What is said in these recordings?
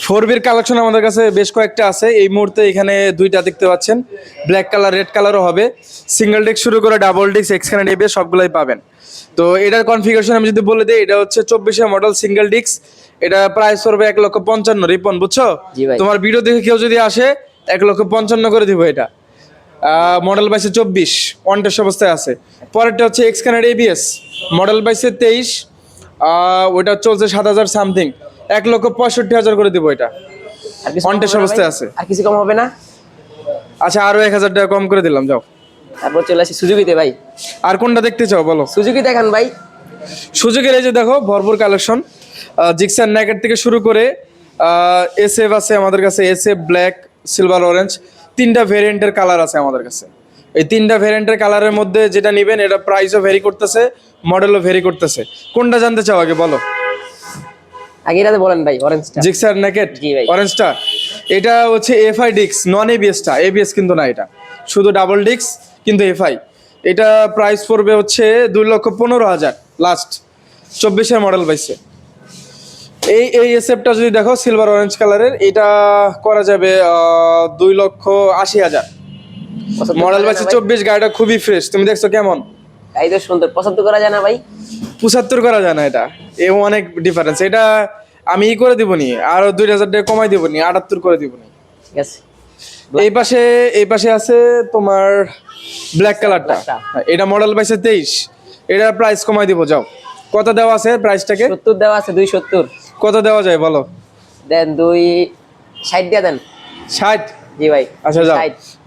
4B collection আমাদের কাছে বেশ কয়েকটা আছে। এই মুহূর্তে এখানে দুইটা দেখতে পাচ্ছেন, ব্ল্যাক কালার রেড কালারও হবে। সিঙ্গেল ডিস্ক শুরু করে ডাবল ডিস্ক এক্সকানেট এবিএস সবগুলাই পাবেন। তো এটার কনফিগারেশন আমি যদি বলে দিই, এটা হচ্ছে 24 মডেল সিঙ্গেল ডিস্ক। এটা প্রাইস পড়বে 1,55,000 রিপন, বুঝছো? তোমার ভিডিও দেখে কেউ যদি আসে 1,55,000 করে দিব। এটা মডেল বাইসে 24 ওয়ান টেস্ট অবস্থায় আছে। পরেরটা হচ্ছে এক্সকানেট এবিএস, মডেল বাইসে 23, ওইটা চলছে 7,000 সামথিং, 1,65,000 করে দিব। এটা ওয়ান টেস্ট অবস্থায় আছে। আর কিছু কম হবে না? আচ্ছা, আরো 1,000 টাকা কম করে দিলাম, যাও। তারপর চলে আসি সুজুকিতে ভাই। আর কোনটা দেখতে চাও বলো? সুজুকি দেখান ভাই। সুজুকির এই যে দেখো ভরপুর কালেকশন, জিক্সার নেকেট থেকে শুরু করে এসএফ আছে আমাদের কাছে, এসএফ ব্ল্যাক, সিলভার, অরেঞ্জ, তিনটা ভেরিয়েন্টের কালার আছে আমাদের কাছে। এই তিনটা ভেরিয়েন্টের কালারের মধ্যে যেটা নেবেন, এটা প্রাইসও ভেরি করতেছে, মডেলও ভেরি করতেছে। কোনটা জানতে চাও আগে বলো? আগে এটাতে বলেন ভাই, অরেঞ্জটা। জিক্সার নেকেট অরেঞ্জটা, এটা হচ্ছে এফআই ডিক্স, নন এবিএসটা, এবিএস কিন্তু না, এটা শুধু ডাবল ডিক্স কিন্তু এফআই। এটা প্রাইস পড়বে হচ্ছে 2,15,000 লাস্ট, 24 মডেল পাইছে। এই এসএফটা যদি দেখো সিলভার অরেঞ্জ কালারের, এটা করা যাবে 2,80,000 মডেল পাইছে 24। গাড়িটা খুবই ফ্রেশ, তুমি দেখছো কেমন? এই তো সুন্দর। 75 করা যায় না ভাই? 75 করা যায় না, এটা অনেক ডিফারেন্স। এটা আমি করে দিব নি, আরো 2,000 টাকা কমাই দিব নি, 78 করে দিব নি। ঠিক আছে। এই পাশে আছে তোমার ব্ল্যাক কালারটা, এটা মডেল পাইছে 23, এটা প্রাইস কমাই দিব, যাও। কত দেওয়া আছে প্রাইসটাকে? 70 দেওয়া আছে, 270। কত দেওয়া যায় বলো? দেন 260 দিয়ে দেন। 60? জি ভাই। আচ্ছা যাও,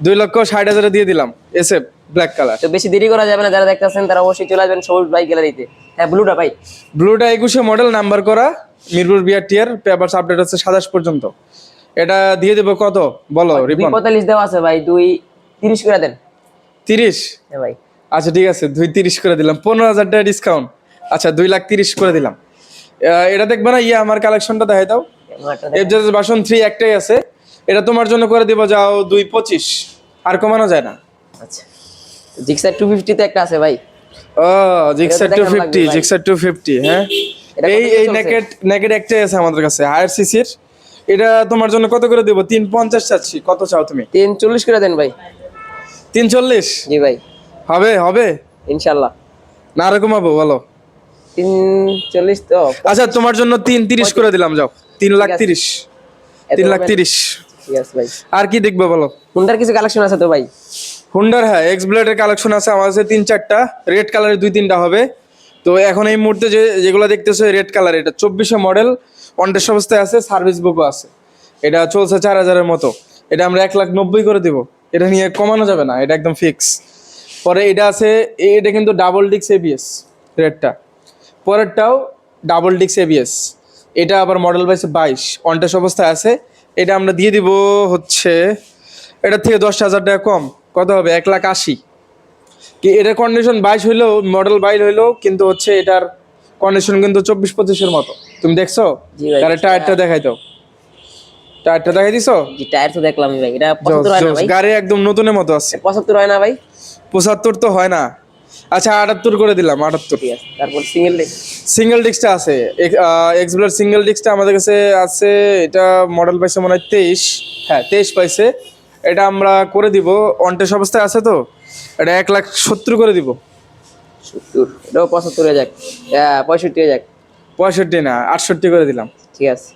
2,60,000 দিয়ে দিলাম। SF black colour. তো বেশি দেরি করা যাবে না, যারা দেখতেছেন তারা অবশ্যই চলে আসবেন সবুজ বাইক গ্যালারিতে। হ্যাঁ, ব্লুটা ভাই। ব্লুটা 21 মডেল, নাম্বার করা, মিরপুর বিআরটিআর, পেপারস আপডেট হচ্ছে 27 পর্যন্ত। এটা দিয়ে দেবো কত বলো রিপন? 245 দেওয়া আছে ভাই, 230 করে দেন। 30? হ্যাঁ ভাই। আচ্ছা ঠিক আছে, 230 করে দিলাম, 15,000 টাকা ডিসকাউন্ট। আচ্ছা 2,30,000 করে দিলাম। এটা দেখবে না, আমার কালেকশনটা দেখাই দাও। এফজেড ভার্সন 3 একটাই আছে, এটা তোমার জন্য করে দিব, যাও 225, আর কমানো যায় না। আচ্ছা, জিক্সার 250 তে একটা আছে ভাই। ও জিক্সার 250, জিক্সার 250, হ্যাঁ। এই নেকেট একটাই আছে আমাদের কাছে, হায়ার সিসির। এটা তোমার জন্য কত করে দেব? 350 চাচ্ছি, কত চাও তুমি? 340 করে দেন ভাই। 340? জি ভাই। হবে ইনশাআল্লাহ। না আরো কমাবো বলো? 340 তো। আচ্ছা তোমার জন্য 330 করে দিলাম, যাও। 3,30,000, 3,30,000। ঠিক আছে ভাই। আর কি দেখবে বলো? হুন্ডার কিছু কালেকশন আছে তো ভাই? হুন্ডার, হ্যাঁ, এক্স ব্লেডের কালেকশন আছে আমার কাছে 3-4টা, রেড কালারের 2-3টা হবে। তো এখন এই মুহূর্তে যেগুলো দেখতেছো রেড কালার, এটা 24 মডেল, অন টেস্ট অবস্থায় আছে, সার্ভিস বুকও আছে। এটা চলছে 4,000-এর মতো। এটা আমরা 1,90,000 করে দিব, এটা নিয়ে কমানো যাবে না, এটা একদম ফিক্স। পরে এটা আছে, এটা কিন্তু ডাবল ডিক্স এবিএস, রেডটা। পরেরটাও ডাবল ডিক্স এবিএস, এটা আবার মডেল বাইসে 22, অন টেস্ট অবস্থায় আছে। এটা আমরা দিয়ে দিব হচ্ছে এটার থেকে 10,000 টাকা কম, কত হবে? 1,80,000। কি এটার কন্ডিশন 22 হইলেও, মডেল 22 হইলেও কিন্তু হচ্ছে এটার কন্ডিশন কিন্তু 24-25-এর মতো। তুমি দেখছো? তাহলে টায়ারটা দেখাই দাও। টায়ারটা দেখাই দিছো? জি, টায়ার তো দেখলাম ভাই। এটা 75 হয় না ভাই? গাড়ি একদম নতুনের মতো আছে। 75 হয় না ভাই? 75 তো হয় না। আচ্ছা 78 করে দিলাম, 78। ঠিক আছে। তারপর সিঙ্গেল ডিস্কটা আছে, এক্স ব্লেড সিঙ্গেল ডিস্কটা আমাদের কাছে আছে। এটা মডেল পাইছে মনে হয় 23, হ্যাঁ 23 পাইছে। এটা আমরা করে দিব, অন টেস্ট অবস্থায় আছে তো, এটা 1,70,000 করে দিব। 70? এটাও 75 হয়ে যাক, 65 হয়ে যাক। 65 না, 68 করে দিলাম। ঠিক আছে।